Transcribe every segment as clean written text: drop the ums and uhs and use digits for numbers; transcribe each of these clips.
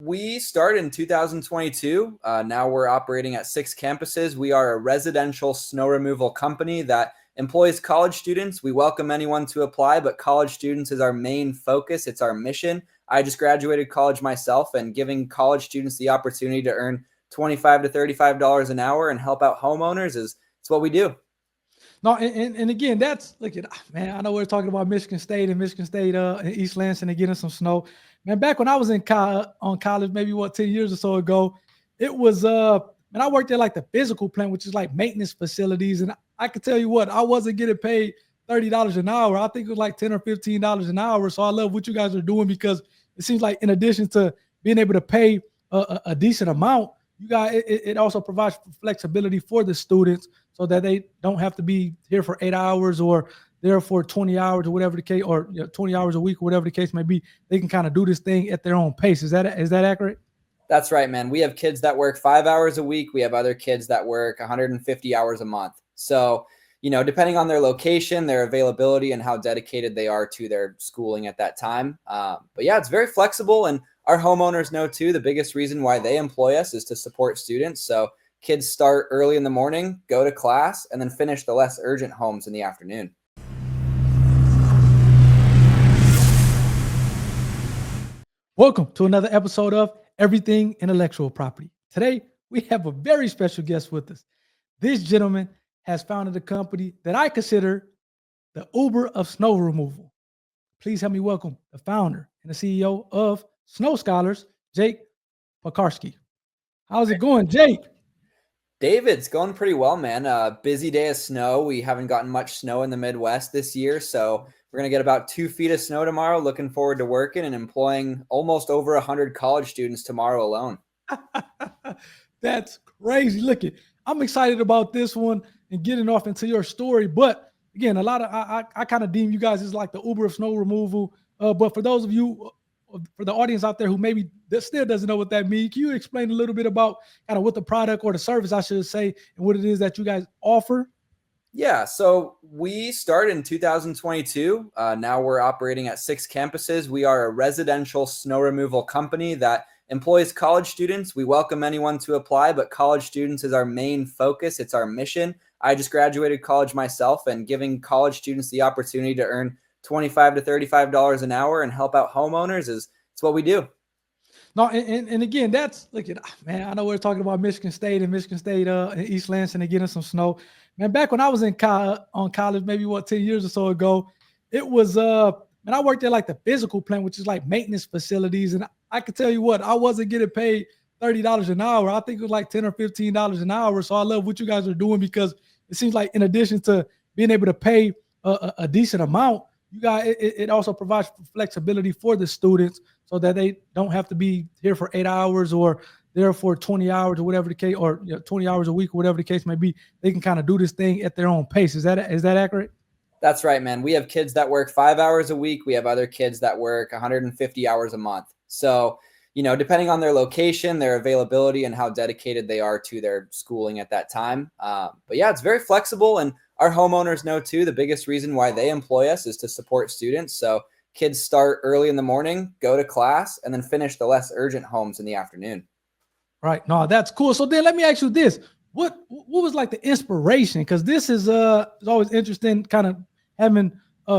We started in 2022. Now we're operating at 6 campuses. We are a residential snow removal company that employs college students. We welcome anyone to apply, but college students is our main focus. It's our mission. I just graduated college myself, and giving college students the opportunity to earn $25 to $35 an hour and help out homeowners is what we do. No, and again, that's look at man. I know we're talking about Michigan State and East Lansing and getting some snow. Man, back when I was on college, maybe 10 years or so ago, it was and I worked at like the physical plant, which is like maintenance facilities. And I could tell you what, I wasn't getting paid $30 an hour. I think it was like $10 or $15 an hour. So I love what you guys are doing, because it seems like in addition to being able to pay a decent amount, you guys, it also provides flexibility for the students so that they don't have to be here for 8 hours or there for 20 hours or whatever the case, or 20 hours a week, or whatever the case may be. They can kind of do this thing at their own pace. Is that accurate? That's right, man. We have kids that work 5 hours a week. We have other kids that work 150 hours a month. So, depending on their location, their availability, and how dedicated they are to their schooling at that time. But yeah, it's very flexible. And our homeowners know too, the biggest reason why they employ us is to support students. So kids start early in the morning, go to class, and then finish the less urgent homes in the afternoon. Welcome to another episode of Everything Intellectual Property. Today, we have a very special guest with us. This gentleman has founded a company that I consider the Uber of snow removal. Please help me welcome the founder and the CEO of Snow Scholars, Jake Pekarski. How's it going, Jake? David, it's going pretty well, man. Busy day of snow. We haven't gotten much snow in the Midwest this year, so we're going to get about 2 feet of snow tomorrow. Looking forward to working and employing almost over 100 college students tomorrow alone. That's crazy. Look, I'm excited about this one and getting off into your story. But again, I kind of deem you guys as like the Uber of snow removal. But for those of you, for the audience out there who maybe still doesn't know what that means, can you explain a little bit about kind of what the product, or the service, I should say, and what it is that you guys offer? Yeah, so we started in 2022. Now we're operating at 6 campuses. We are a residential snow removal company that employs college students. We welcome anyone to apply, but college students is our main focus. It's our mission. I just graduated college myself, and giving college students the opportunity to earn $25 to $35 an hour and help out homeowners is what we do. No, and again, that's look at man. I know we're talking about Michigan State and East Lansing and getting some snow. Man, back when I was on college, maybe 10 years or so ago, it was and I worked at like the physical plant, which is like maintenance facilities. And I could tell you what, I wasn't getting paid $30 an hour. I think it was like $10 or $15 an hour. So I love what you guys are doing, because it seems like in addition to being able to pay a decent amount, you guys, it also provides flexibility for the students so that they don't have to be here for 8 hours or there for 20 hours or whatever the case, or 20 hours a week, or whatever the case may be. They can kind of do this thing at their own pace. Is that accurate? That's right, man. We have kids that work 5 hours a week. We have other kids that work 150 hours a month. So, depending on their location, their availability, and how dedicated they are to their schooling at that time. But yeah, it's very flexible. And our homeowners know too, the biggest reason why they employ us is to support students. So kids start early in the morning, go to class, and then finish the less urgent homes in the afternoon. Right. No, that's cool. So then let me ask you this. What was like the inspiration? Because this is always interesting, kind of having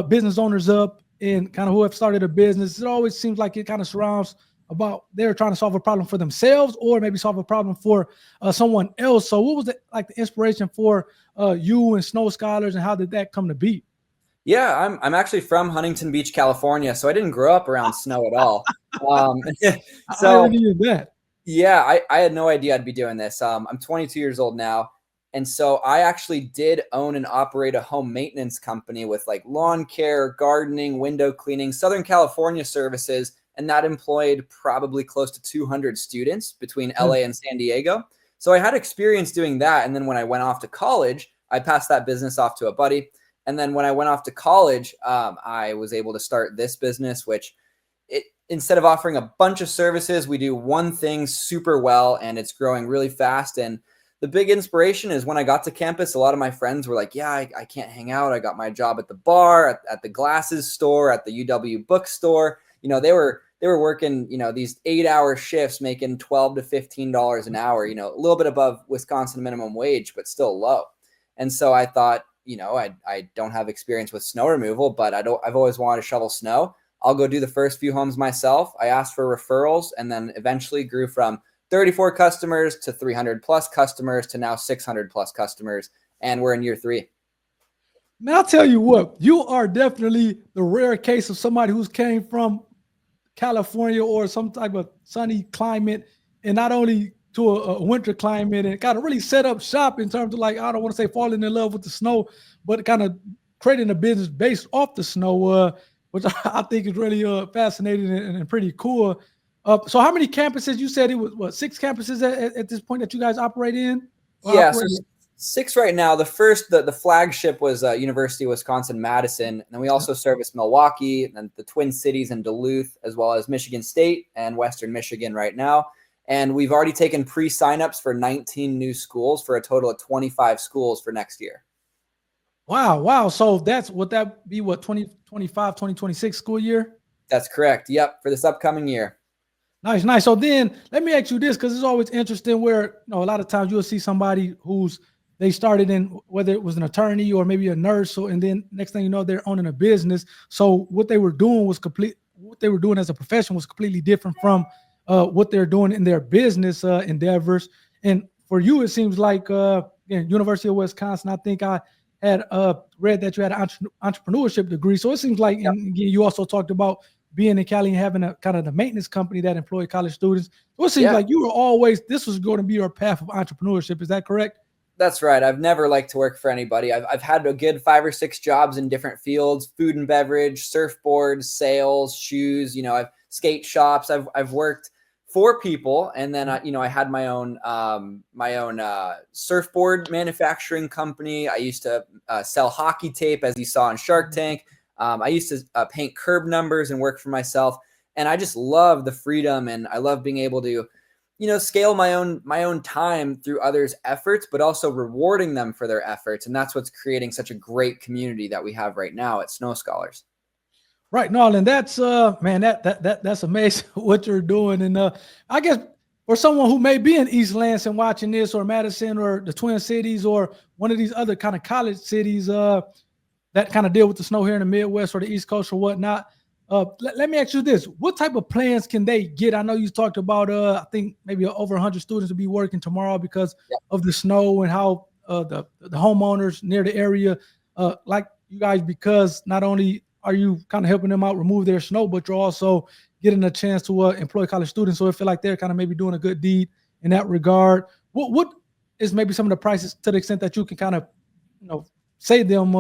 business owners up and kind of who have started a business. It always seems like it kind of surrounds about they're trying to solve a problem for themselves, or maybe solve a problem for someone else. So what was the inspiration for you and Snow Scholars, and how did that come to be? Yeah, I'm actually from Huntington Beach, California, so I didn't grow up around snow at all. So I knew that. Yeah, I had no idea I'd be doing this. I'm 22 years old now. And so I actually did own and operate a home maintenance company with like lawn care, gardening, window cleaning, Southern California services. And that employed probably close to 200 students between LA and San Diego. So I had experience doing that. And then when I went off to college, I passed that business off to a buddy. And then when I went off to college, I was able to start this business, which instead of offering a bunch of services, we do one thing super well, and it's growing really fast. And the big inspiration is when I got to campus, a lot of my friends were like, yeah, I can't hang out. I got my job at the bar, at the glasses store, at the UW bookstore. They were they were working, these 8-hour shifts, making $12 to $15 an hour, a little bit above Wisconsin minimum wage, but still low. And so I thought, I don't have experience with snow removal, but I've always wanted to shovel snow. I'll go do the first few homes myself. I asked for referrals and then eventually grew from 34 customers to 300 plus customers to now 600 plus customers. And we're in year 3. Man, I'll tell you what, you are definitely the rare case of somebody who's came from California or some type of sunny climate, and not only to a winter climate, and kind of really set up shop in terms of, like, I don't want to say falling in love with the snow, but kind of creating a business based off the snow, which I think is really fascinating and pretty cool. So how many campuses? You said it was, what, 6 campuses at this point that you guys operate in? Yeah, so 6 right now. The first, the flagship was University of Wisconsin-Madison. And then we also service Milwaukee and the Twin Cities and Duluth, as well as Michigan State and Western Michigan right now. And we've already taken pre-signups for 19 new schools for a total of 25 schools for next year. Wow. So would that be what, 2025, 2026 school year? That's correct. Yep, for this upcoming year. Nice. So then let me ask you this, because it's always interesting where, a lot of times you'll see somebody they started in, whether it was an attorney or maybe a nurse, and then next thing you know, they're owning a business. So what they were doing as a profession was completely different from what they're doing in their business endeavors. And for you, it seems like University of Wisconsin, I think I had read that you had an entrepreneurship degree. So it seems like, yep. And again, you also talked about being in Cali and having a kind of the maintenance company that employed college students. So it seems like this was going to be your path of entrepreneurship. Is that correct? That's right. I've never liked to work for anybody. I've had a good 5 or 6 jobs in different fields: food and beverage, surfboards, sales, shoes. I've skate shops. I've worked for people, and then I had my own surfboard manufacturing company. I used to sell hockey tape, as you saw on Shark Tank. I used to paint curb numbers and work for myself, and I just love the freedom, and I love being able to scale my own time through others' efforts, but also rewarding them for their efforts. And that's what's creating such a great community that we have right now at Snow Scholars. Right, Nolan, that's man, that's amazing what you're doing. And I guess for someone who may be in East Lansing watching this, or Madison, or the Twin Cities, or one of these other kind of college cities that kind of deal with the snow here in the Midwest or the East Coast or whatnot, let me ask you this: what type of plans can they get? I know you talked about I think maybe over 100 students will be working tomorrow because of the snow, and how the homeowners near the area like you guys, because not only are you kind of helping them out remove their snow, but you're also getting a chance to employ college students. So I feel like they're kind of maybe doing a good deed in that regard. What is maybe some of the prices, to the extent that you can kind of say them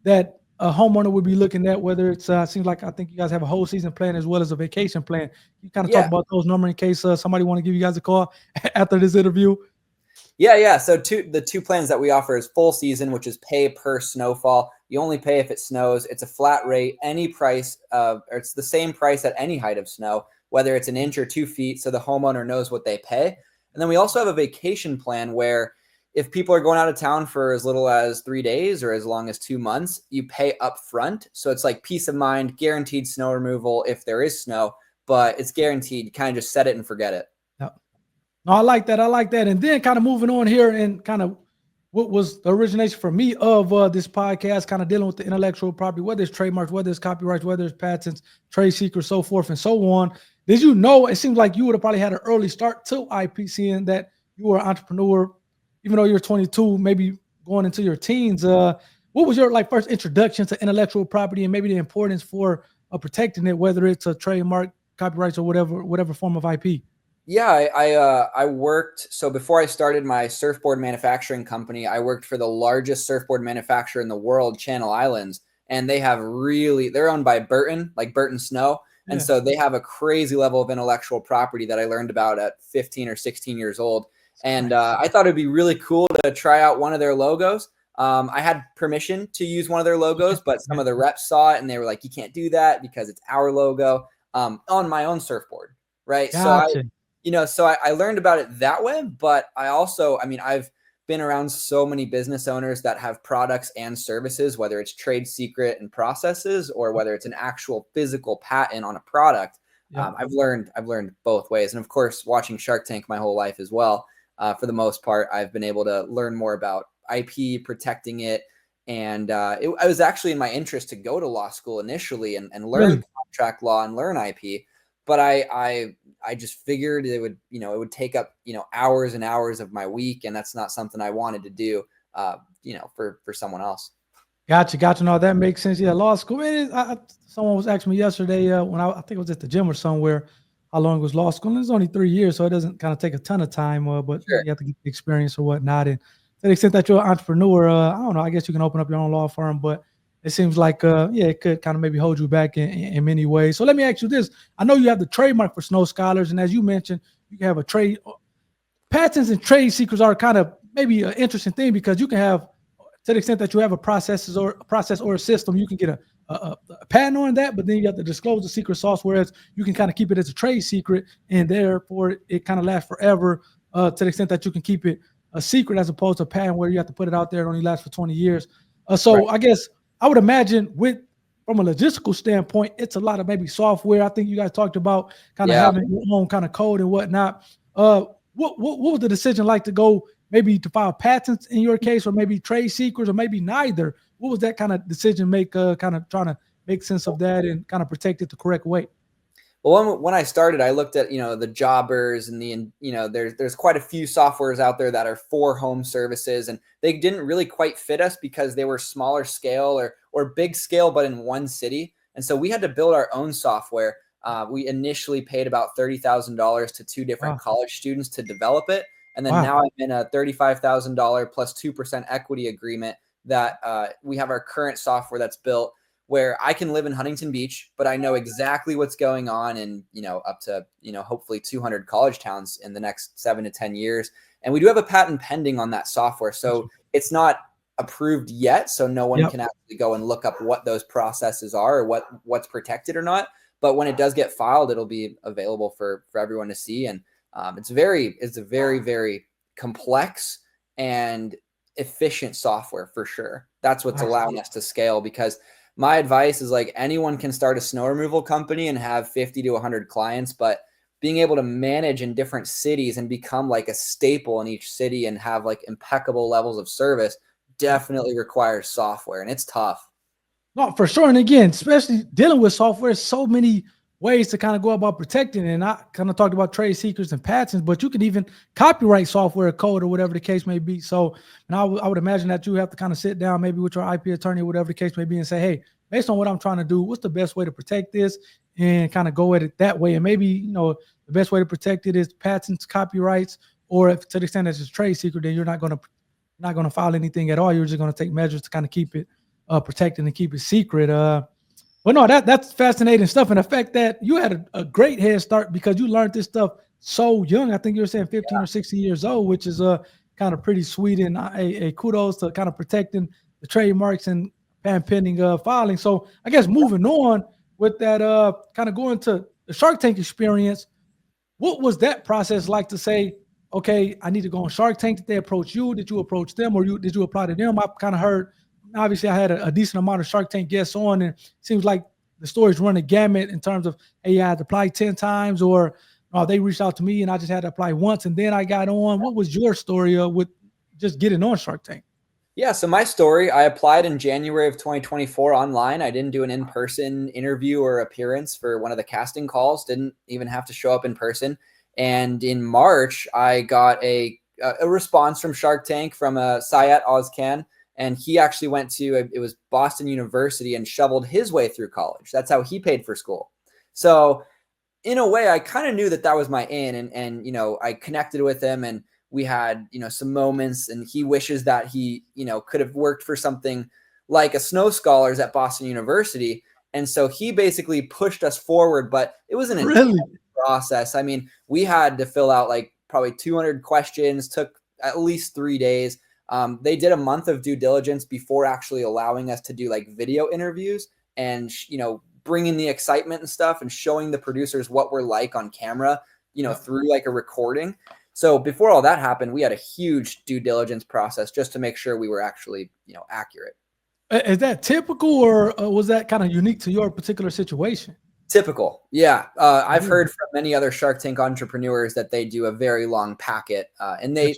that a homeowner would be looking at, whether it's seems like I think you guys have a whole season plan as well as a vacation plan. You kind of talk about those numbers in case somebody want to give you guys a call after this interview. Yeah. So the 2 plans that we offer is full season, which is pay per snowfall. You only pay if it snows. It's a flat rate, any price, or it's the same price at any height of snow, whether it's an inch or 2 feet, so the homeowner knows what they pay. And then we also have a vacation plan where if people are going out of town for as little as 3 days or as long as 2 months, you pay up front. So it's like peace of mind, guaranteed snow removal if there is snow, but it's guaranteed. You kind of just set it and forget it. No, I like that. And then kind of moving on here, and kind of what was the origination for me of this podcast, kind of dealing with the intellectual property, whether it's trademarks, whether it's copyrights, whether it's patents, trade secrets, so forth and so on. Did you know, it seems like you would have probably had an early start to IPC, and that you were an entrepreneur, even though you're 22, maybe going into your teens. What was your first introduction to intellectual property, and maybe the importance for protecting it, whether it's a trademark, copyrights, or whatever form of IP? Yeah, I worked. So before I started my surfboard manufacturing company, I worked for the largest surfboard manufacturer in the world, Channel Islands, and they're owned by Burton, like Burton Snow. And so they have a crazy level of intellectual property that I learned about at 15 or 16 years old. And I thought it'd be really cool to try out one of their logos. I had permission to use one of their logos, but some of the reps saw it and they were like, "You can't do that because it's our logo on my own surfboard." Right. Gotcha. So I learned about it that way, but I've been around so many business owners that have products and services, whether it's trade secret and processes or whether it's an actual physical patent on a product. Yeah. I've learned both ways, and of course, watching Shark Tank my whole life as well. For the most part, I've been able to learn more about IP, protecting it, and I was actually in my interest to go to law school initially and learn Really? contract law and learn IP, but I just figured it would take up hours and hours of my week, and that's not something I wanted to do, for someone else. Gotcha. No, that makes sense. Yeah, law school. Someone was asking me yesterday when I think it was at the gym or somewhere, how long was law school? And it's only 3 years, so it doesn't kind of take a ton of time. But Sure. you have to get the experience or whatnot. And to the extent that you're an entrepreneur, I don't know. I guess you can open up your own law firm, but it seems like it could kind of maybe hold you back in many ways. So let me ask you this: I know you have the trademark for Snow Scholars, and as you mentioned, you can have a trade. Patents and trade secrets are kind of maybe an interesting thing because you can have, to the extent that you have a process or a system, you can get a patent on that, but then you have to disclose the secret sauce, whereas you can kind of keep it as a trade secret, and therefore it kind of lasts forever, to the extent that you can keep it a secret as opposed to a patent where you have to put it out there and only lasts for 20 years. So Right. I guess I would imagine from a logistical standpoint, it's a lot of maybe software. I think you guys talked about kind of Yeah. having your own kind of code and whatnot. What was the decision like to go maybe to file patents in your case, or maybe trade secrets, or maybe neither? What was that kind of decision make, kind of trying to make sense of that and kind of protect it the correct way? Well, when I started, I looked at the jobbers and there's quite a few softwares out there that are for home services, and they didn't really quite fit us because they were smaller scale or big scale, but in one city. And so we had to build our own software. We initially paid about $30,000 to two different Wow. college students to develop it, and then Wow. now I'm in a $35,000 plus 2% equity agreement that we have our current software that's built where I can live in Huntington Beach, but I know exactly what's going on in, up to, hopefully 200 college towns in the next 7 to 10 years. And we do have a patent pending on that software. So it's not approved yet. So no one Yep. can actually go and look up what those processes are or what's protected or not. But when it does get filed, it'll be available for everyone to see. And it's a very, very complex and efficient software for sure. That's what's allowing us to scale, because my advice is like anyone can start a snow removal company and have 50 to 100 clients, but being able to manage in different cities and become like a staple in each city and have like impeccable levels of service definitely requires software, and it's tough. No, for sure. And again, especially dealing with software, so many ways to kind of go about protecting it. And I kind of talked about trade secrets and patents, but you can even copyright software code or whatever the case may be. So, and I would imagine that you have to kind of sit down maybe with your IP attorney or whatever the case may be and say, hey, based on what I'm trying to do, what's the best way to protect this, and kind of go at it that way. And maybe, the best way to protect it is patents, copyrights, or if to the extent that it's a trade secret, then you're not going to file anything at all. You're just going to take measures to kind of keep it protected and keep it secret. But no, that's fascinating stuff. And the fact that you had a great head start because you learned this stuff so young. I think you were saying 15 or 16 years old, which is kind of pretty sweet, and a kudos to kind of protecting the trademarks and pending filing. So I guess moving on with that, kind of going to the Shark Tank experience, what was that process like to say, okay, I need to go on Shark Tank? Did they approach you? Did you approach them, or did you apply to them? I kind of heard, obviously, I had a decent amount of Shark Tank guests on, and it seems like the stories run a gamut in terms of, hey, I had to apply 10 times, or they reached out to me and I just had to apply once and then I got on. What was your story with just getting on Shark Tank? Yeah, so my story, I applied in January of 2024 online. I didn't do an in-person interview or appearance for one of the casting calls, didn't even have to show up in person. And in March, I got a response from Shark Tank from Sayat Ozkan, and he actually went to, it was Boston University, and shoveled his way through college. That's how he paid for school. So in a way, I kind of knew that was my in, and I connected with him, and we had some moments, and he wishes that he could have worked for something like a Snow Scholars at Boston University. And so he basically pushed us forward, but it was an intense process. I mean, we had to fill out like probably 200 questions, took at least 3 days. They did a month of due diligence before actually allowing us to do like video interviews and bringing the excitement and stuff and showing the producers what we're like on camera, through like a recording. So before all that happened, we had a huge due diligence process just to make sure we were actually, accurate. Is that typical, or was that kind of unique to your particular situation? Typical. Yeah. I've heard from many other Shark Tank entrepreneurs that they do a very long packet. And they,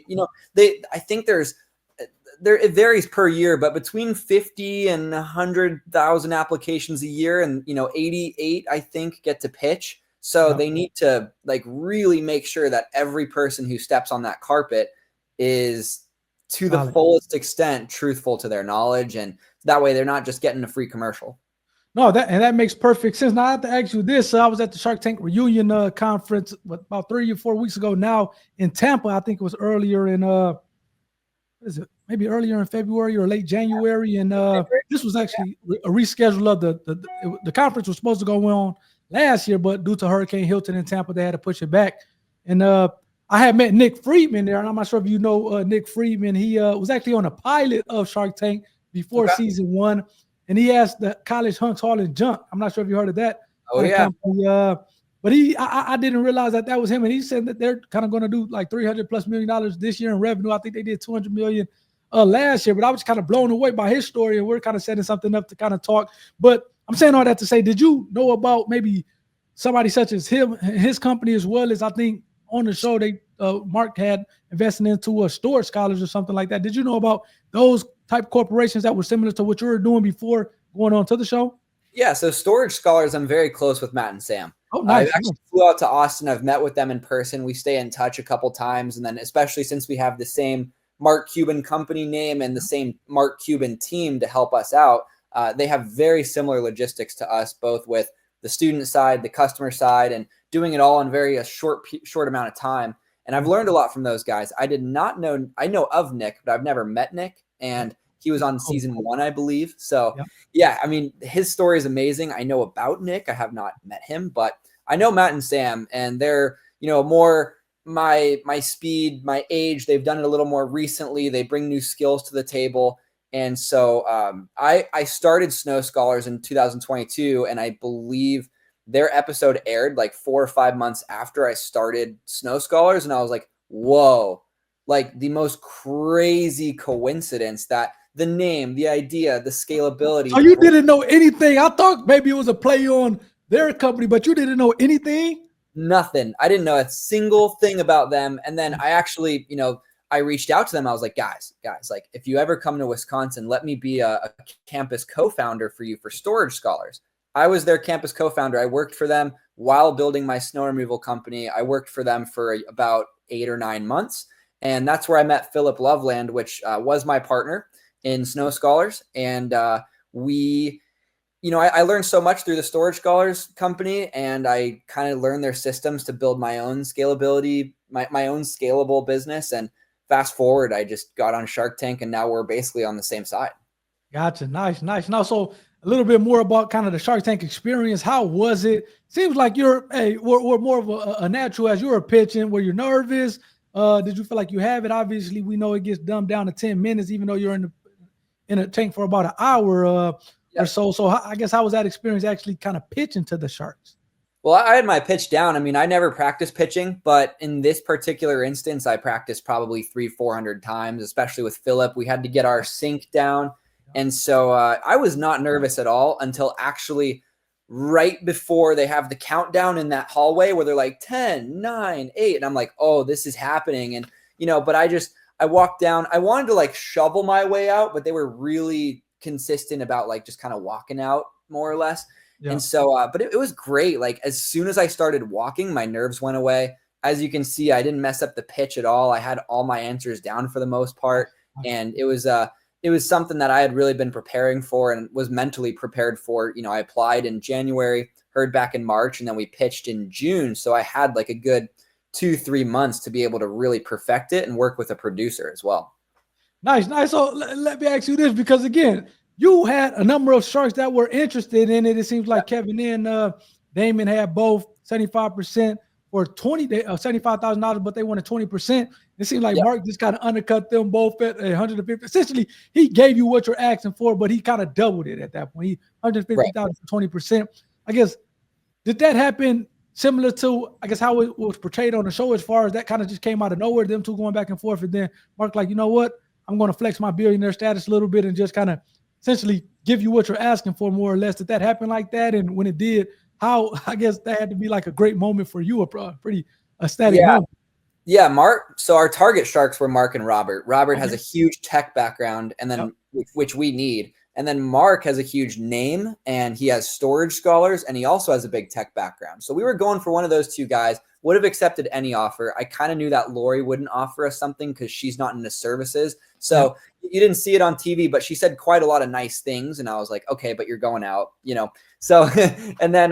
I think it varies per year, but between 50 and 100,000 applications a year, and 88, I think, get to pitch. So they need to like really make sure that every person who steps on that carpet is to the fullest extent truthful to their knowledge, and that way they're not just getting a free commercial. No, that makes perfect sense. Now I have to ask you this. I was at the Shark Tank reunion conference about 3 or 4 weeks ago now in Tampa. I think it was earlier in what is it? Maybe earlier in February or late January. And this was actually a reschedule of the conference was supposed to go on last year, but due to Hurricane Hilton in Tampa, they had to push it back. And I had met Nick Friedman there, and I'm not sure if you know Nick Friedman. He was actually on a pilot of Shark Tank before season 1. And he asked the college hunks, haul, and junk. I'm not sure if you heard of that. Oh, yeah. Company. But I didn't realize that was him. And he said that they're kind of going to do like $300+ million this year in revenue. I think they did $200 million last year. But I was kind of blown away by his story. And we're kind of setting something up to kind of talk. But I'm saying all that to say, did you know about maybe somebody such as him, his company, as well as I think on the show, Mark had invested into storage scholars or something like that. Did you know about those type corporations that were similar to what you were doing before going on to the show? Yeah, so Storage Scholars, I'm very close with Matt and Sam. Oh, nice. I actually flew out to Austin. I've met with them in person. We stay in touch a couple times. And then especially since we have the same Mark Cuban company name and the same Mark Cuban team to help us out, they have very similar logistics to us, both with the student side, the customer side, and doing it all in a short amount of time. And I've learned a lot from those guys. I know of Nick, but I've never met Nick. And he was on season 1, I believe. So yeah, I mean, his story is amazing. I know about Nick. I have not met him, but I know Matt and Sam, and they're, more my speed, my age. They've done it a little more recently. They bring new skills to the table. And so I started Snow Scholars in 2022, and I believe their episode aired like 4 or 5 months after I started Snow Scholars. And I was like, whoa, like the most crazy coincidence that the name, the idea, the scalability. So you didn't know anything. I thought maybe it was a play on their company, but you didn't know anything? Nothing. I didn't know a single thing about them. And then I actually, I reached out to them. I was like, guys, like if you ever come to Wisconsin, let me be a campus co-founder for you for Storage Scholars. I was their campus co-founder. I worked for them while building my snow removal company. I worked for them for about 8 or 9 months. And that's where I met Philip Loveland, which was my partner in Snow Scholars. And I learned so much through the Storage Scholars company, and I kind of learned their systems to build my own scalability, my own scalable business. And fast forward, I just got on Shark Tank, and now we're basically on the same side. Gotcha. Nice. Now, so a little bit more about kind of the Shark Tank experience. How was it? Seems like we're more of a natural as you were pitching. Were you nervous? Did you feel like you have it? Obviously, we know it gets dumbed down to 10 minutes, even though you're in a tank for about an hour or so. So I guess how was that experience actually kind of pitching to the Sharks? Well, I had my pitch down. I mean, I never practiced pitching, but in this particular instance, I practiced probably 300-400 times, especially with Philip. We had to get our sync down. And so I was not nervous at all until actually right before they have the countdown in that hallway where they're like 10, 9, 8. And I'm like, oh, this is happening. And, but I walked down. I wanted to like shovel my way out, but they were really consistent about like just kind of walking out more or less. Yeah. And so, but it was great. Like as soon as I started walking, my nerves went away. As you can see, I didn't mess up the pitch at all. I had all my answers down for the most part. And it was something that I had really been preparing for and was mentally prepared for. I applied in January, heard back in March, and then we pitched in June. So I had like a good 2-3 months to be able to really perfect it and work with a producer as well. Nice. So let me ask you this, because again, you had a number of Sharks that were interested in it. It seems like Kevin and Damon had both 75% or $75,000, but they wanted 20%. It seemed like Mark just kind of undercut them both at 150. Essentially, he gave you what you're asking for, but he kind of doubled it at that point. He 150,000 for 20%. I guess, did that happen similar to, I guess, how it was portrayed on the show, as far as that kind of just came out of nowhere, them two going back and forth, and then Mark like, you know what, I'm going to flex my billionaire status a little bit and just kind of essentially give you what you're asking for, more or less? Did that happen like that? And when it did, how, I guess that had to be like a great moment for you, a pretty ecstatic Yeah. moment. Yeah, Mark. So our target sharks were Mark and Robert. Robert has Okay. a huge tech background, and Yep. then which we need. And then Mark has a huge name, and he has storage scholars, and he also has a big tech background. So we were going for one of those two guys. Would have accepted any offer. I kind of knew that Lori wouldn't offer us something because she's not into services. So Yep. you didn't see it on TV, but she said quite a lot of nice things, and I was like, okay, but you're going out, So and then,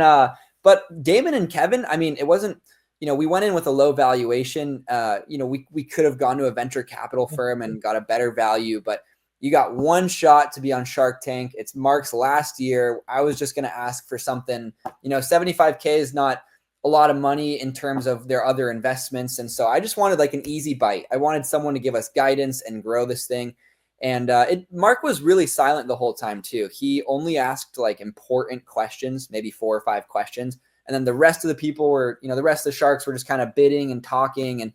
but Damon and Kevin, I mean, it wasn't. We went in with a low valuation. We could have gone to a venture capital firm and got a better value, but you got one shot to be on Shark Tank. It's Mark's last year. I was just going to ask for something, 75K is not a lot of money in terms of their other investments. And so I just wanted like an easy bite. I wanted someone to give us guidance and grow this thing. And Mark was really silent the whole time too. He only asked like important questions, maybe 4 or 5 questions. And then the rest of the people were, the rest of the sharks were just kind of bidding and talking.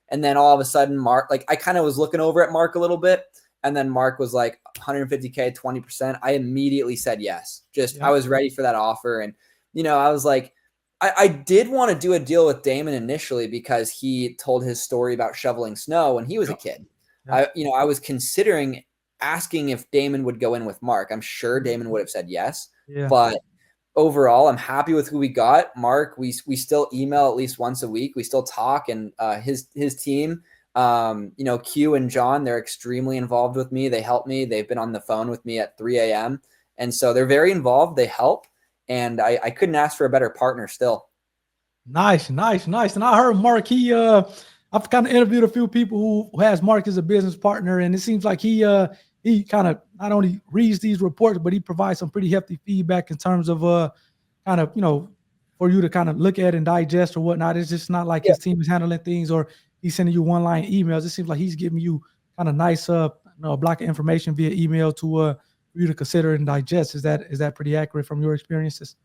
And then all of a sudden, Mark, like I kind of was looking over at Mark a little bit. And then Mark was like 150K, 20%. I immediately said yes. I was ready for that offer. And, I was like, I did want to do a deal with Damon initially because he told his story about shoveling snow when he was a kid. I was considering asking if Damon would go in with Mark. I'm sure Damon would have said yes. But overall, I'm happy with who we got. Mark, we still email at least once a week. We still talk, and his team, Q and John, they're extremely involved with me. They help me. They've been on the phone with me at 3 a.m. And so they're very involved. They help. And I couldn't ask for a better partner still. Nice. And I heard Mark, I've kind of interviewed a few people who has Mark as a business partner, and it seems like he kind of not only reads these reports, but he provides some pretty hefty feedback in terms of kind of, for you to kind of look at and digest or whatnot. It's just not like his team is handling things or he's sending you one-line emails. It seems like he's giving you kind of nice block of information via email to for you to consider and digest. Is that pretty accurate from your experiences?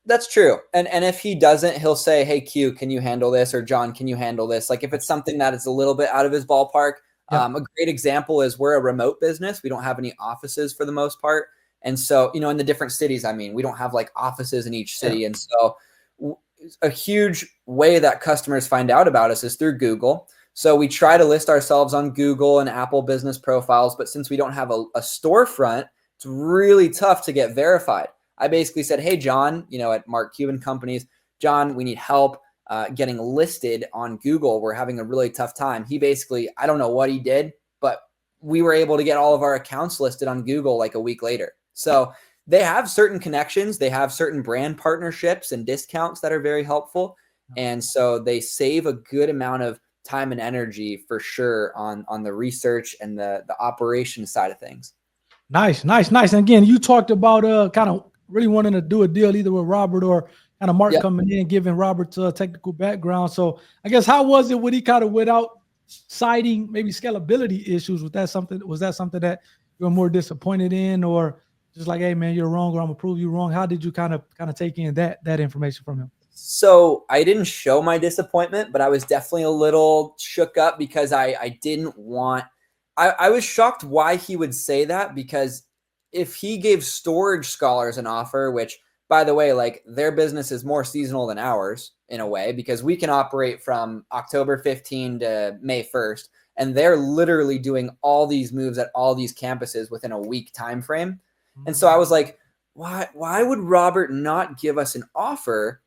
That's true. And if he doesn't, he'll say, hey, Q, can you handle this? Or John, can you handle this? Like if it's something that is a little bit out of his ballpark. A great example is we're a remote business. We don't have any offices for the most part. And so, in the different cities, I mean, we don't have like offices in each city. And so a huge way that customers find out about us is through Google. So we try to list ourselves on Google and Apple business profiles. But since we don't have a storefront, it's really tough to get verified. I basically said, hey, John, at Mark Cuban Companies, John, we need help getting listed on Google. We're having a really tough time. He basically, I don't know what he did, but we were able to get all of our accounts listed on Google like a week later. So they have certain connections. They have certain brand partnerships and discounts that are very helpful. And so they save a good amount of time and energy for sure on the research and the operation side of things. Nice. And again, you talked about kind of really wanting to do a deal either with Robert or kind of Mark coming in, giving Robert's technical background. So I guess how was it when he kind of without citing maybe scalability issues? Was that something that you were more disappointed in, or just like, hey man, you're wrong, or I'm gonna prove you wrong? How did you kind of take in that information from him? So I didn't show my disappointment, but I was definitely a little shook up because I didn't want. I was shocked why he would say that, because if he gave storage scholars an offer, which by the way, like their business is more seasonal than ours in a way, because we can operate from October 15 to May 1st, and they're literally doing all these moves at all these campuses within a week time frame. And so I was like, why would Robert not give us an offer?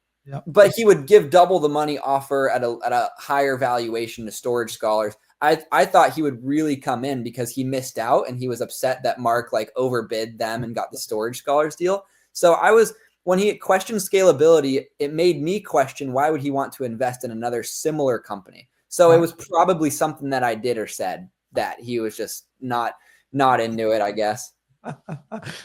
But he would give double the money offer at a higher valuation to storage scholars. I thought he would really come in because he missed out and he was upset that Mark like overbid them and got the storage scholars deal. So when he questioned scalability, it made me question why would he want to invest in another similar company. So it was probably something that I did or said that he was just not into it, I guess.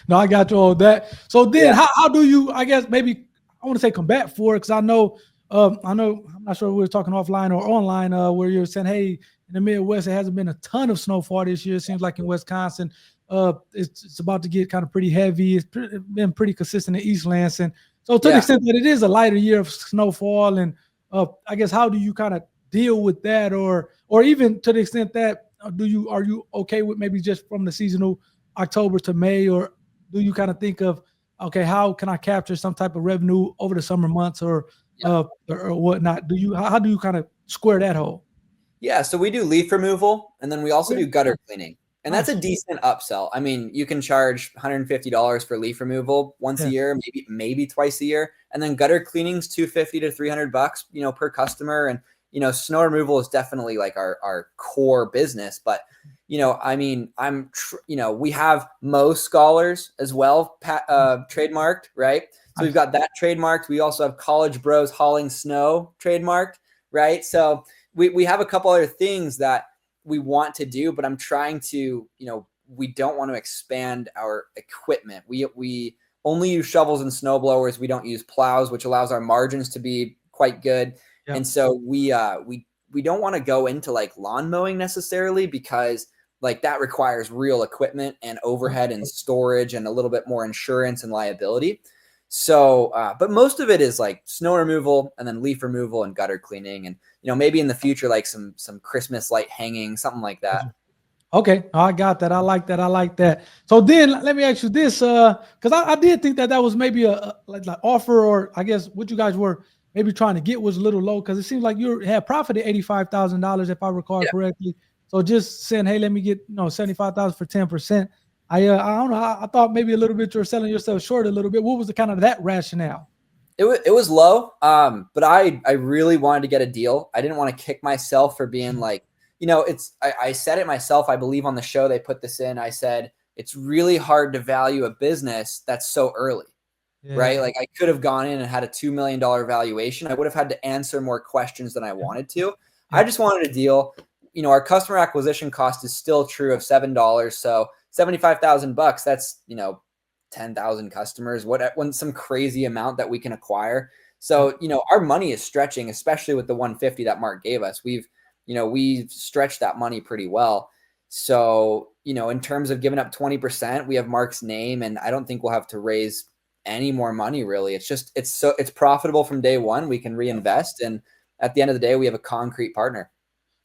No, I got you all that. So then how do you, I guess maybe I want to say combat for it, because I know I'm not sure if we were talking offline or online where you're saying, hey, in the Midwest, it hasn't been a ton of snowfall this year. It seems like in Wisconsin, it's about to get kind of pretty heavy. It's been pretty consistent in East Lansing. So to the extent that it is a lighter year of snowfall, and I guess how do you kind of deal with that, or even to the extent that are you okay with maybe just from the seasonal October to May, or do you kind of think of okay, how can I capture some type of revenue over the summer months or whatnot? How do you kind of square that hole? Yeah, so we do leaf removal, and then we also Okay. do gutter cleaning. And that's a Nice. decent upsell. I mean, you can charge $150 for leaf removal once a Yeah. year, maybe twice a year, and then gutter cleaning's $250 to $300, per customer. And snow removal is definitely like our core business. But I mean, we have Mo Scholars as well, trademarked, right? So we've Nice. got that trademarked. We also have College Bros Hauling Snow trademarked, right? So we have a couple other things that we want to do, but I'm trying to, we don't want to expand our equipment. We only use shovels and snow blowers. We don't use plows, which allows our margins to be quite good. Yep. And so we don't want to go into like lawn mowing necessarily, because like that requires real equipment and overhead and storage and a little bit more insurance and liability. So, but most of it is like snow removal and then leaf removal and gutter cleaning, and maybe in the future like some Christmas light hanging, something like that. Okay, I got that. I like that. I like that. So then let me ask you this, because I did think that was maybe a like offer, or I guess what you guys were maybe trying to get was a little low, because it seems like you had profited $85,000 if I recall correctly. So just saying, hey, let me get 75,000 for 10%. I don't know. I thought maybe a little bit you were selling yourself short a little bit. What was the kind of that rationale? It was low, but I really wanted to get a deal. I didn't want to kick myself for being like, I said it myself. I believe on the show they put this in. I said it's really hard to value a business that's so early, right? Like I could have gone in and had a $2 million valuation. I would have had to answer more questions than I wanted to. I just wanted a deal. Our customer acquisition cost is still true of $7. So $75,000, that's, 10,000 customers, when some crazy amount that we can acquire. So, our money is stretching, especially with the 150 that Mark gave us. We've stretched that money pretty well. So, in terms of giving up 20%, we have Mark's name, and I don't think we'll have to raise any more money really. It's profitable from day one. We can reinvest. And at the end of the day, we have a concrete partner.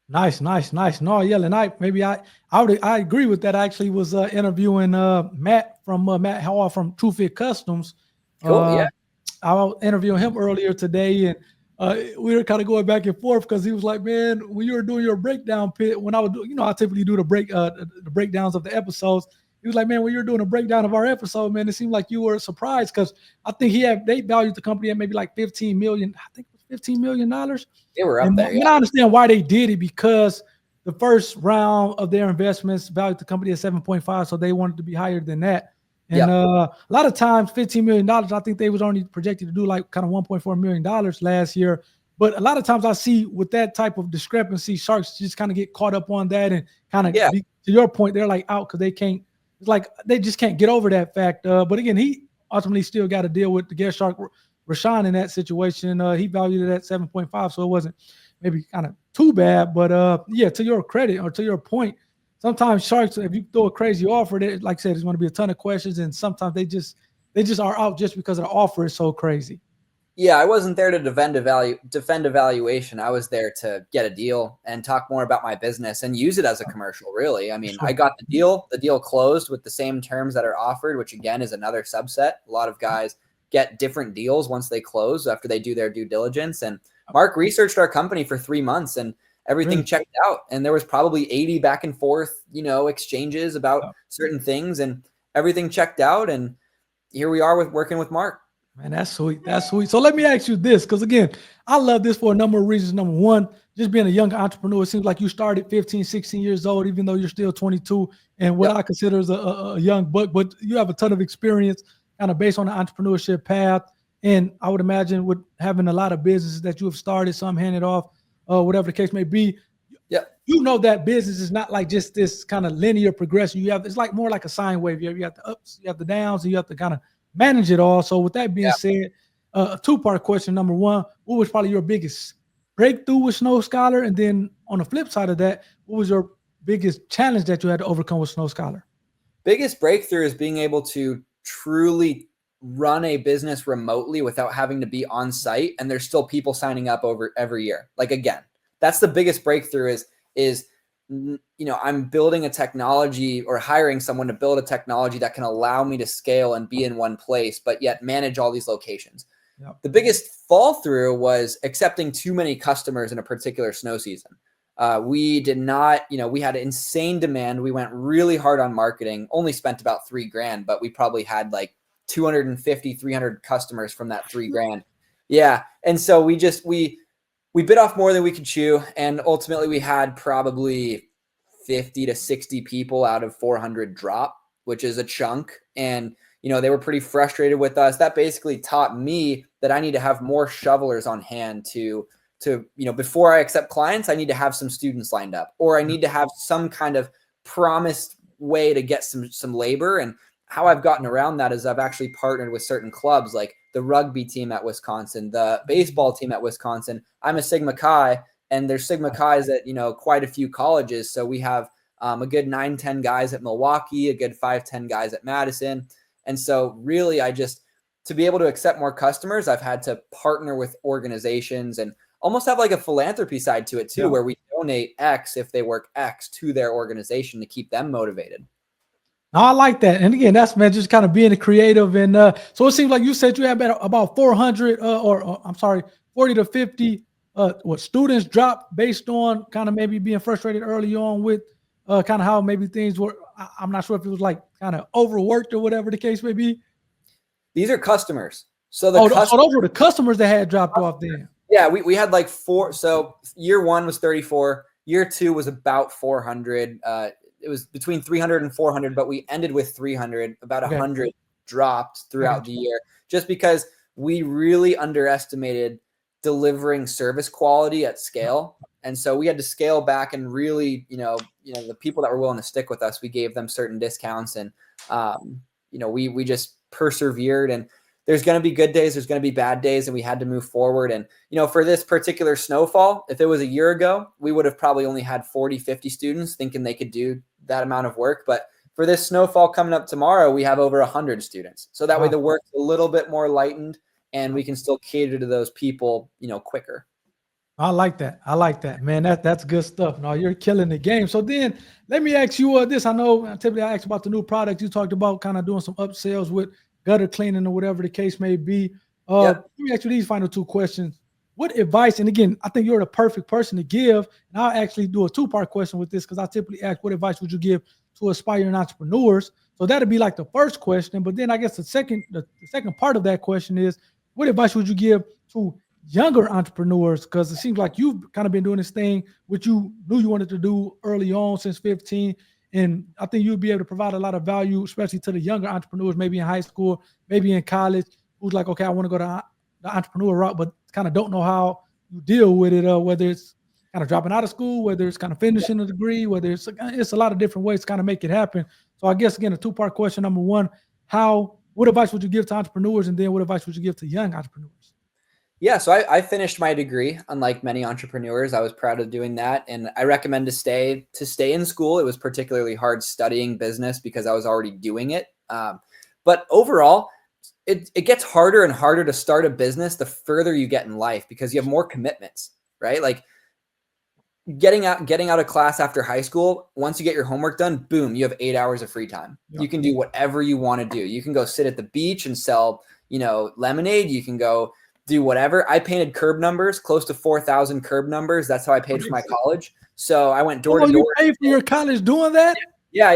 Nice. No, yelling. I agree with that. I actually was interviewing Matt Hall from True Fit Customs. Cool. Yeah. I was interviewing him earlier today, and we were kind of going back and forth, because he was like, "Man, when you were doing your breakdown pit, when I would do, I typically do the breakdowns of the episodes." He was like, "Man, when you're doing a breakdown of our episode, man, it seemed like you were surprised, because I think they valued the company at maybe like 15 million. I think it was $15 million. They were up there. And I understand why they did it, because the first round of their investments valued the company at 7.5, so they wanted to be higher than that. And a lot of times, $15 million, I think they was only projected to do like kind of $1.4 million last year. But a lot of times I see with that type of discrepancy, sharks just kind of get caught up on that and kind of, to your point, they're like out because they can't. It's like they just can't get over that fact. But again, he ultimately still got to deal with the guest shark Rashawn in that situation. He valued it at 7.5, so it wasn't maybe kind of too bad. But to your credit, or to your point, sometimes sharks, if you throw a crazy offer, like I said, there's going to be a ton of questions, and sometimes they just are out just because the offer is so crazy. Yeah, I wasn't there to defend a valuation. I was there to get a deal and talk more about my business and use it as a commercial, really. I mean, I got the deal. The deal closed with the same terms that are offered, which again is another subset. A lot of guys get different deals once they close after they do their due diligence. And Mark researched our company for 3 months, and everything checked out. And there was probably 80 back and forth, exchanges about certain things, and everything checked out. And here we are working with Mark. Man, that's sweet. That's sweet. So let me ask you this, because again, I love this for a number of reasons. Number one, just being a young entrepreneur, it seems like you started 15, 16 years old, even though you're still 22, and what I consider as a young buck, but you have a ton of experience kind of based on the entrepreneurship path. And I would imagine with having a lot of businesses that you have started, some handed off, whatever the case may be, that business is not like just this kind of linear progression. It's like more like a sine wave. You have the ups, you have the downs, and you have to kind of manage it all. So with that being said, a two-part question. Number one, what was probably your biggest breakthrough with Snow Scholar? And then on the flip side of that, what was your biggest challenge that you had to overcome with Snow Scholar? Biggest breakthrough is being able to truly run a business remotely without having to be on site. And there's still people signing up over every year. Like, again, that's the biggest breakthrough is I'm building a technology or hiring someone to build a technology that can allow me to scale and be in one place, but yet manage all these locations. Yep. The biggest fall through was accepting too many customers in a particular snow season. We did not, we had insane demand. We went really hard on marketing, only spent about $3,000, but we probably had like 250, 300 customers from that $3,000. Yeah. And so we bit off more than we could chew. And ultimately we had probably 50 to 60 people out of 400 drop, which is a chunk. And, they were pretty frustrated with us. That basically taught me that I need to have more shovelers on hand to, before I accept clients, I need to have some students lined up, or I need to have some kind of promised way to get some labor. And how I've gotten around that is I've actually partnered with certain clubs, like the rugby team at Wisconsin, the baseball team at Wisconsin. I'm a Sigma Chi, and there's Sigma Chi's at, quite a few colleges. So we have a good 9-10 guys at Milwaukee, a good 5-10 guys at Madison. And so really to be able to accept more customers, I've had to partner with organizations and almost have like a philanthropy side to it too, where we donate X if they work X to their organization to keep them motivated. I like that. And again, that's, man, just kind of being a creative. And so it seems like you said you have about 400 40 to 50 students drop based on kind of maybe being frustrated early on with kind of how maybe things were. I'm not sure if it was like kind of overworked or whatever the case may be. These are customers. So those were the customers that had dropped off then. Yeah, we had like 4. So year 1 was 34. Year 2 was about 400. It was between 300 and 400, but we ended with 300. About 100 dropped throughout the year, just because we really underestimated delivering service quality at scale. And so we had to scale back and really, the people that were willing to stick with us, we gave them certain discounts, and, we just persevered. And there's going to be good days, there's going to be bad days, and we had to move forward. And, for this particular snowfall, if it was a year ago, we would have probably only had 40, 50 students thinking they could do that amount of work. But for this snowfall coming up tomorrow, we have over 100 students. So that way the work's a little bit more lightened, and we can still cater to those people, quicker. I like that, man. That's good stuff. No, you're killing the game. So then let me ask you this. I know typically I asked about the new product. You talked about kind of doing some upsells with gutter cleaning or whatever the case may be. Let me ask you these final 2 questions. What advice, and again, I think you're the perfect person to give, and I'll actually do a 2-part question with this, because I typically ask, what advice would you give to aspiring entrepreneurs? So that'd be like the first question. But then I guess the second part of that question is, what advice would you give to younger entrepreneurs? Because it seems like you've kind of been doing this thing which you knew you wanted to do early on, since 15. And I think you'd be able to provide a lot of value, especially to the younger entrepreneurs, maybe in high school, maybe in college, who's like, okay, I want to go to the entrepreneur route, but kind of don't know how you deal with it, whether it's kind of dropping out of school, whether it's kind of finishing a degree, whether it's a lot of different ways to kind of make it happen. So I guess, again, a 2-part question. Number 1, what advice would you give to entrepreneurs? And then what advice would you give to young entrepreneurs? Yeah, so I finished my degree. Unlike many entrepreneurs, I was proud of doing that, and I recommend to stay in school. It was particularly hard studying business because I was already doing it. But overall, it gets harder and harder to start a business the further you get in life, because you have more commitments, right? Like getting out of class after high school, once you get your homework done, boom, you have 8 hours of free time. Yep. You can do whatever you want to do. You can go sit at the beach and sell, lemonade. You can go do whatever. I painted curb numbers, close to 4,000 curb numbers. That's how I paid for my college. So I went door to door. You paid for your college doing that? Yeah.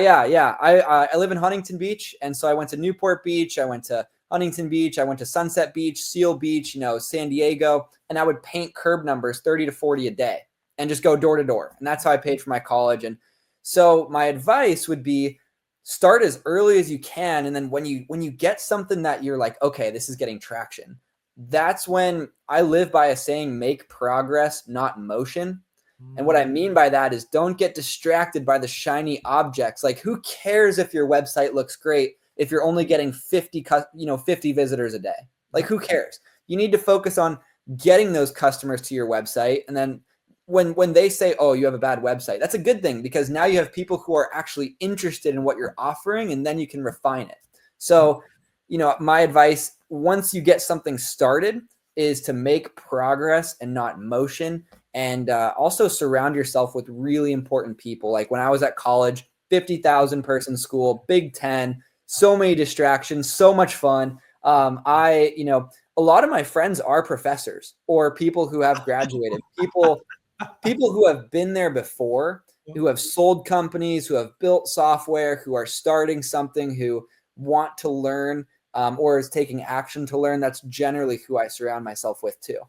I live in Huntington Beach, and so I went to Newport Beach. I went to Huntington Beach. I went to Sunset Beach, Seal Beach, San Diego, and I would paint curb numbers 30 to 40 a day and just go door to door. And that's how I paid for my college. And so my advice would be, start as early as you can. And then when you get something that you're like, okay, this is getting traction, that's when I live by a saying, make progress, not motion. And what I mean by that is, don't get distracted by the shiny objects. Like, who cares if your website looks great if you're only getting 50 visitors a day? Like, who cares? You need to focus on getting those customers to your website. And then when they say, oh, you have a bad website, that's a good thing, because now you have people who are actually interested in what you're offering, and then you can refine it. So, my advice, once you get something started, is to make progress and not motion. and also surround yourself with really important people. Like when I was at college, 50,000 person school, Big Ten, so many distractions, so much fun. A lot of my friends are professors or people who have graduated, people who have been there before, who have sold companies, who have built software, who are starting something, who want to learn or is taking action to learn. That's generally who I surround myself with too.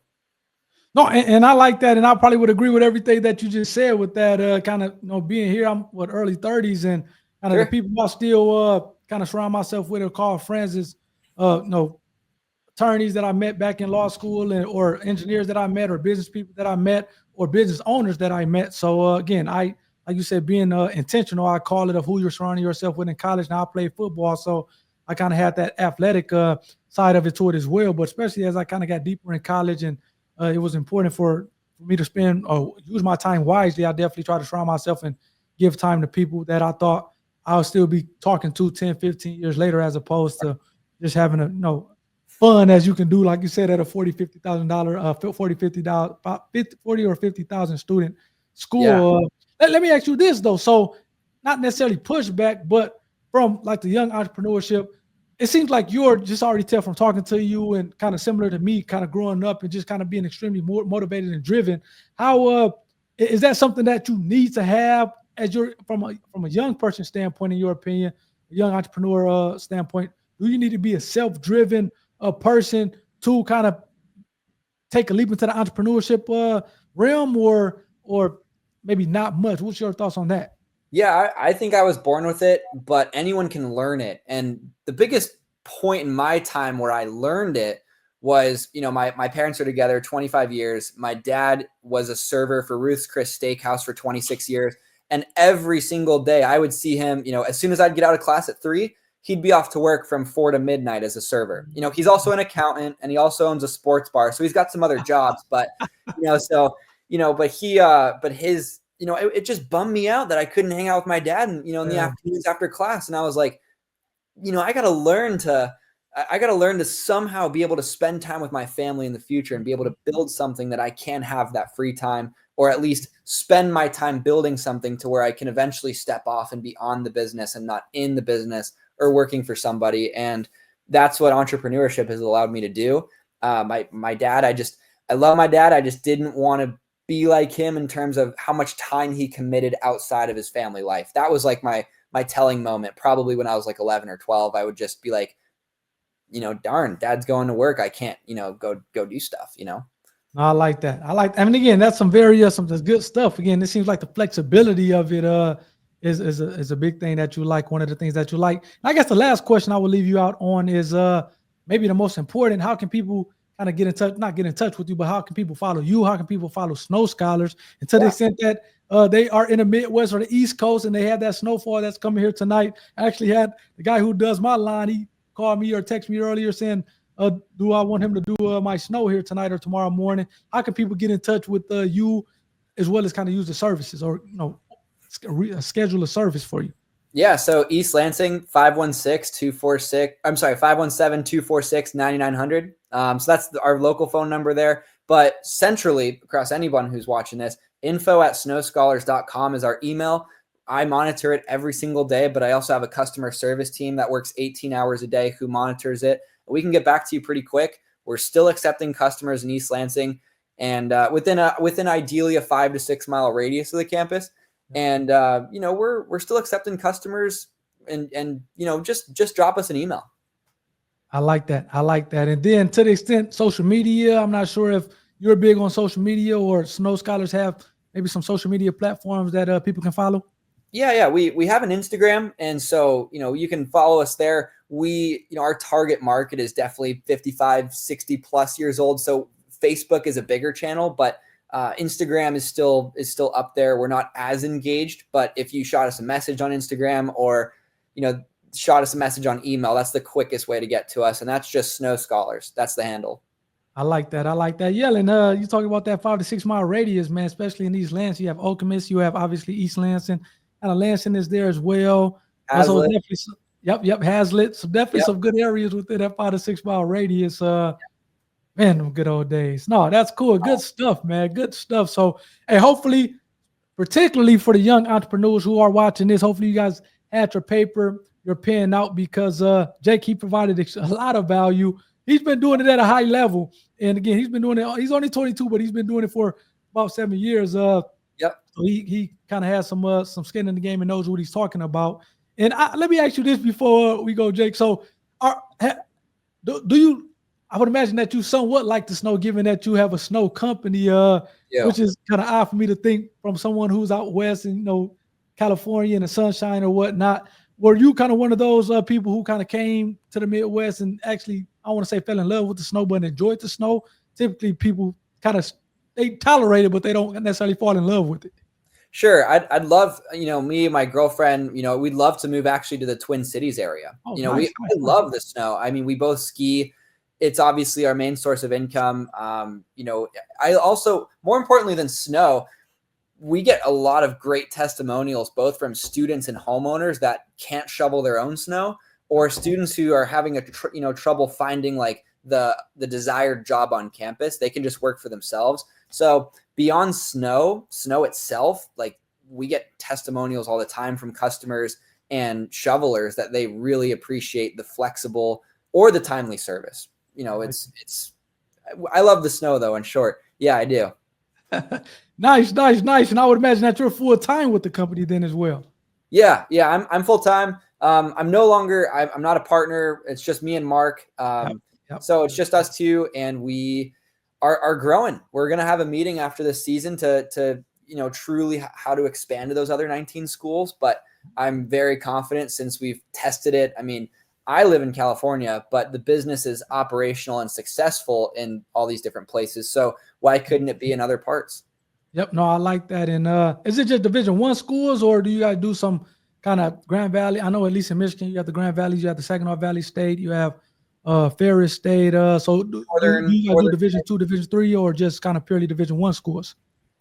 No, and I like that, and I probably would agree with everything that you just said with that kind of being here. I'm early 30s, and kind of the people I still kind of surround myself with or call friends is attorneys that I met back in law school, or engineers that I met, or business people that I met, or business owners that I met. So again, like you said, being intentional, I call it, of who you're surrounding yourself with in college. Now I played football, so I kind of had that athletic side of it to it as well. But especially as I kind of got deeper in college, and it was important for me to spend or use my time wisely, I definitely try to surround myself and give time to people that I thought I'll still be talking to 10, 15 years later, as opposed to just having fun as you can do, like you said, at a $40,000, $40 or 50,000 student school. Yeah. Let me ask you this though. So not necessarily pushback, but from like the young entrepreneurship, it seems like you're just already tell from talking to you, and kind of similar to me, kind of growing up and just kind of being extremely more motivated and driven. How is that something that you need to have as you're from a young person standpoint, in your opinion, a young entrepreneur standpoint? Do you need to be a self-driven person to kind of take a leap into the entrepreneurship realm, or maybe not much? What's your thoughts on that? Yeah, I think I was born with it, but anyone can learn it. And the biggest point in my time where I learned it was, my parents are together 25 years. My dad was a server for Ruth's Chris Steakhouse for 26 years. And every single day I would see him, as soon as I'd get out of class at 3, he'd be off to work from 4 to midnight as a server. He's also an accountant, and he also owns a sports bar. So he's got some other jobs, but, but his, it just bummed me out that I couldn't hang out with my dad in the afternoons after class. And I was like, I got to learn to somehow be able to spend time with my family in the future and be able to build something that I can have that free time, or at least spend my time building something to where I can eventually step off and be on the business and not in the business or working for somebody. And that's what entrepreneurship has allowed me to do. My dad, I love my dad. I just didn't want to be like him in terms of how much time he committed outside of his family life. That was like my telling moment. Probably when I was like 11 or 12, I would just be like, darn, dad's going to work. I can't, go do stuff, I like that. I mean, again, that's some good stuff. Again, it seems like the flexibility of it is a big thing that you like. One of the things that you like. And I guess the last question I will leave you out on is maybe the most important. How can people kind of not get in touch with you, but how can people follow you? How can people follow Snow Scholars? And to the extent that they are in the Midwest or the East Coast and they have that snowfall that's coming here tonight. I actually had the guy who does my line, he called me or texted me earlier saying, do I want him to do my snow here tonight or tomorrow morning? How can people get in touch with you, as well as kind of use the services, or schedule a service for you? Yeah, so East Lansing, 517-246-9900. So that's our local phone number there. But centrally, across anyone who's watching this, info@snowscholars.com is our email. I monitor it every single day, but I also have a customer service team that works 18 hours a day who monitors it. We can get back to you pretty quick. We're still accepting customers in East Lansing, and within ideally a 5 to 6 mile radius of the campus. And we're still accepting customers, and just drop us an email. I like that. And then to the extent social media, I'm not sure if you're big on social media, or Snow Scholars have maybe some social media platforms that people can follow. Yeah. We have an Instagram, and so, you can follow us there. Our target market is definitely 55, 60 plus years old. So Facebook is a bigger channel, but Instagram is still up there. We're not as engaged, but if you shot us a message on Instagram, or, shot us a message on email, that's the quickest way to get to us. And that's just Snow Scholars. That's the handle. I like that. Yeah. And you talking about that 5 to 6 mile radius, man, especially in these Lansing. You have Okemos, you have obviously East Lansing, and Lansing is there as well. Hazlet. Yep, Hazlet. So definitely some good areas within that 5 to 6 mile radius. Man, them good old days. No, that's cool. Good stuff, man. Good stuff. So, hey, hopefully, particularly for the young entrepreneurs who are watching this, hopefully you guys had your paper, your pen out, because Jake, he provided a lot of value. He's been doing it at a high level. And again, he's been doing it. He's only 22, but he's been doing it for about 7 years. Yep. So he kind of has some skin in the game and knows what he's talking about. And let me ask you this before we go, Jake. So do you, I would imagine that you somewhat like the snow, given that you have a snow company, which is kind of odd for me to think from someone who's out west in, California and the sunshine or whatnot. Were you kind of one of those people who kind of came to the Midwest and actually, I want to say, fell in love with the snow, but enjoyed the snow? Typically, people kind of, they tolerate it, but they don't necessarily fall in love with it. Sure. I'd love, me and my girlfriend, we'd love to move actually to the Twin Cities area. Oh, I love the snow. I mean, we both ski. It's obviously our main source of income. I also, more importantly than snow, we get a lot of great testimonials, both from students and homeowners that can't shovel their own snow, or students who are having trouble finding like the desired job on campus. They can just work for themselves. So beyond snow itself, like we get testimonials all the time from customers and shovelers that they really appreciate the flexible or the timely service. I love the snow though. In short, yeah, I do. Nice. And I would imagine that you're full time with the company then as well. Yeah. I'm full time. I'm no longer. I'm not a partner. It's just me and Mark. Yep. So it's just us two, and we are growing. We're gonna have a meeting after this season to truly how to expand to those other 19 schools. But I'm very confident since we've tested it. I mean, I live in California, but the business is operational and successful in all these different places. So why couldn't it be in other parts? Yep. No, I like that. And is it just Division I schools, or do you guys do some kind of Grand Valley? I know at least in Michigan, you have the Grand Valleys, you have the Saginaw Valley State, you have Ferris State. So do you guys do Division II, Division III, or just kind of purely Division I schools?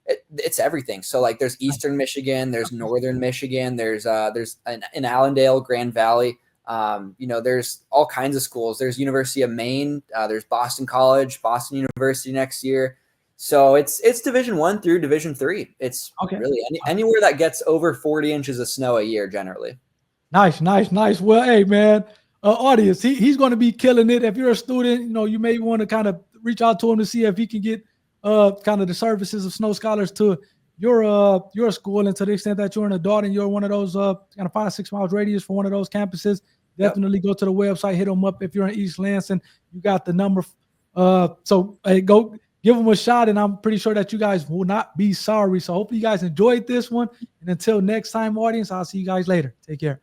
It's everything. So like there's Eastern Michigan, there's Northern Michigan, there's in Allendale, Grand Valley. There's all kinds of schools. There's University of Maine. There's Boston College, Boston University next year. So it's Division I through Division III. It's really anywhere that gets over 40 inches of snow a year generally. Nice. Well, hey man, audience, he's going to be killing it. If you're a student, you may want to kind of reach out to him to see if he can get kind of the services of snow scholars to your school, and to the extent that you're an adult and you're one of those kind of 5-6 miles radius for one of those campuses, definitely go to the website, hit them up. If you're in East Lansing, you got the number. So hey, go give them a shot, and I'm pretty sure that you guys will not be sorry. So hopefully you guys enjoyed this one, and until next time, audience, I'll see you guys later. Take care.